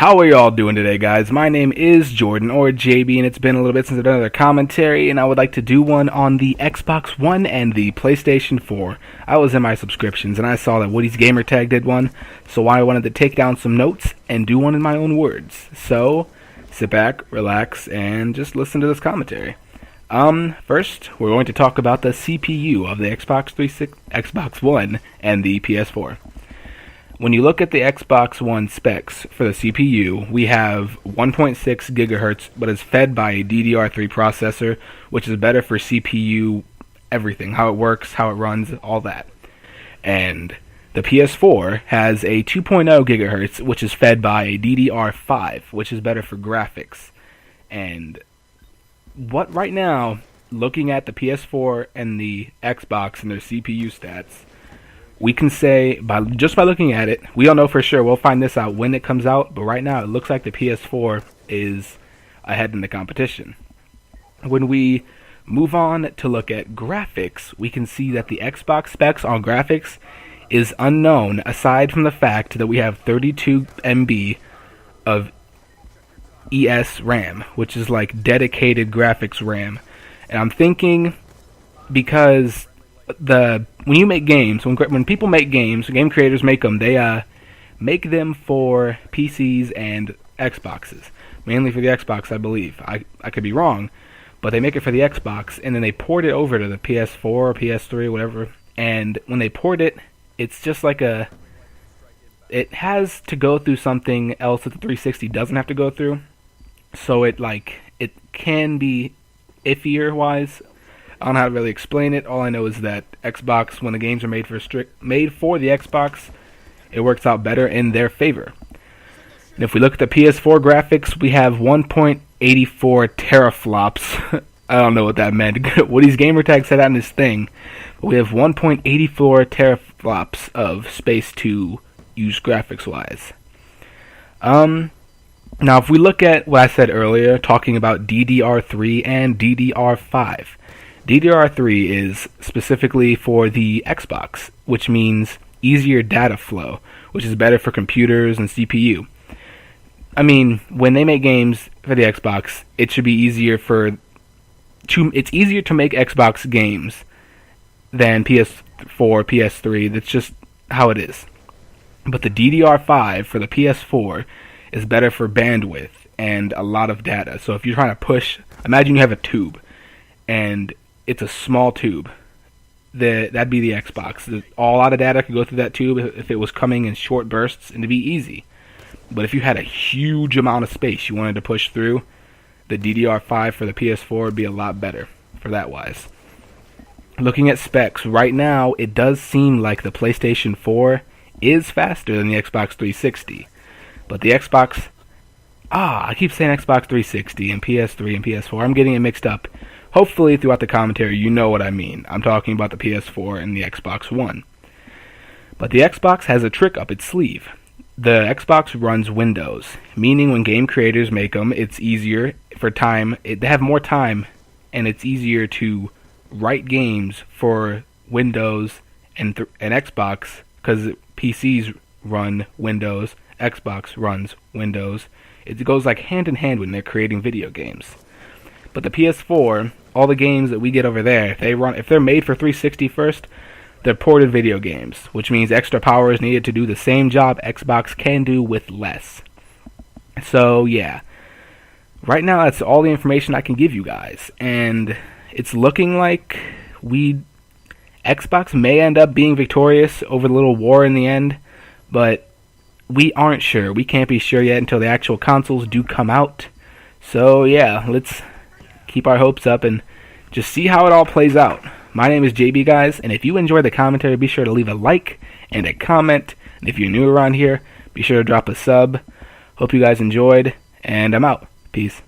how are y'all doing today, guys? My name is Jordan, or JB, and it's been a little bit since I've done another commentary, and I would like to do one on the Xbox One and the PlayStation 4. I was in my subscriptions, and I saw that Woody's Gamertag did one, so I wanted to take down some notes and do one in my own words. So, sit back, relax, and just listen to this commentary. First, we're going to talk about the CPU of the Xbox One and the PS4. When you look at the Xbox One specs for the CPU, we have 1.6 gigahertz, but it's fed by a DDR3 processor, which is better for CPU everything, how it works, how it runs, all that. And the PS4 has a 2.0 gigahertz, which is fed by a DDR5, which is better for graphics. And what right now, looking at the PS4 and the Xbox and their CPU stats, we can say, just by looking at it, we don't know for sure. We'll find this out when it comes out, but right now it looks like the PS4 is ahead in the competition. When we move on to look at graphics, we can see that the Xbox specs on graphics is unknown, aside from the fact that we have 32 MB of ES RAM, which is like dedicated graphics RAM. And I'm thinking, because when you make games, when people make games, game creators make them, they make them for PCs and Xboxes. Mainly for the Xbox, I believe. I could be wrong, but they make it for the Xbox, and then they port it over to the PS4 or PS3, whatever. And when they port it, it's just like it has to go through something else that the 360 doesn't have to go through. So it can be iffier wise. I don't know how to really explain it. All I know is that Xbox, when the games are made for the Xbox, it works out better in their favor. And if we look at the PS4 graphics, we have 1.84 teraflops. I don't know what that meant. Woody's Gamertag said that in his thing. But we have 1.84 teraflops of space to use graphics-wise. Now, if we look at what I said earlier, talking about DDR3 and DDR5, DDR3 is specifically for the Xbox, which means easier data flow, which is better for computers and CPU. I mean, when they make games for the Xbox, it should be easier it's easier to make Xbox games than PS4, PS3. That's just how it is. But the DDR5 for the PS4 is better for bandwidth and a lot of data. So if you're trying to push, imagine you have a tube, and it's a small tube. That'd be the Xbox. A lot of data could go through that tube if it was coming in short bursts, and it'd be easy. But if you had a huge amount of space you wanted to push through, the DDR5 for the PS4 would be a lot better for that wise. Looking at specs, right now it does seem like the PlayStation 4 is faster than the Xbox 360. But the Xbox... I keep saying Xbox 360 and PS3 and PS4. I'm getting it mixed up. Hopefully, throughout the commentary, you know what I mean. I'm talking about the PS4 and the Xbox One. But the Xbox has a trick up its sleeve. The Xbox runs Windows, meaning when game creators make them, it's easier for time. They have more time, and it's easier to write games for Windows and Xbox, because PCs run Windows, Xbox runs Windows. It goes like hand in hand when they're creating video games. But the PS4, all the games that we get over there, if they're made for 360 first, they're ported video games, which means extra power is needed to do the same job Xbox can do with less. So yeah, right now that's all the information I can give you guys, and it's looking like Xbox may end up being victorious over the little war in the end, but we aren't sure. We can't be sure yet until the actual consoles do come out. So yeah, let's keep our hopes up and just see how it all plays out. My name is JB, guys, and if you enjoyed the commentary, be sure to leave a like and a comment. And if you're new around here, be sure to drop a sub. Hope you guys enjoyed, and I'm out. Peace.